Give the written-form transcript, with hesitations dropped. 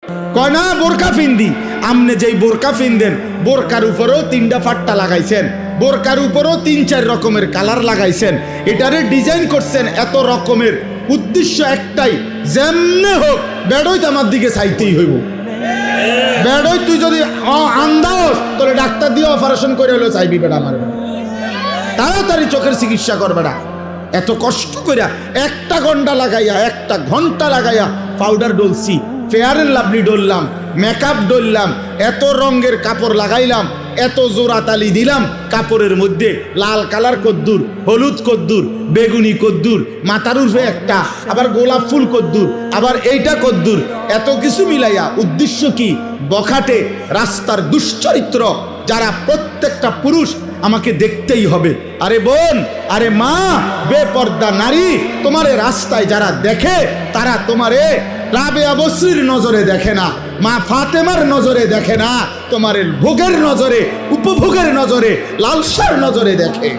কয় না বোরকা ফিন্দি। আমনে যেই বোরকা ফিনদেন বোরকার উপরেও 3টা ফাট্টা লাগাইছেন, বোরকার উপরেও 3-4 রকমের কালার লাগাইছেন, এটারে ডিজাইন করছেন এত রকমের। উদ্দেশ্য একটাই, যেমনে হোক বেড়ই তো আমার দিকে চাইতেই হইব। বেড়ই তুই যদি আন্দাজ তোরে ডাক্তার দিয়ে অপারেশন করে হলেও চাইবি বেড়া আমার, তাড়াতাড়ি চোখের চিকিৎসা করবে না। এত কষ্ট কইরা 1 ঘন্টা লাগাইয়া পাউডার ডলছি, ফেয়ার এন্ড লাভলি ডললাম, মেকআপ ডললাম, এত রঙের কাপড় লাগাইলাম, এত জোড়া তালি দিলাম কাপড়ের মধ্যে, লাল কালার কদ্দুর, হলুদ কদ্দুর, বেগুনি কদ্দুর, মাথার উর্ফে একটা, আবার গোলাপ ফুল কদ্দুর, আবার এইটা কদ্দুর, এত কিছু মিলাইয়া উদ্দেশ্য কি? বখাটে রাস্তার দুশ্চরিত্র যারা প্রত্যেকটা পুরুষ আমাকে দেখতেই হবে। আরে বোন, আরে মা, বেপর্দা নারী, তোমারে রাস্তায় যারা দেখে তারা তোমারে রাবেয়া বসরির নজরে দেখে না, মা ফাতেমার নজরে দেখে না, তোমারে ভোগের নজরে, উপভোগের নজরে, লালসার নজরে দেখে।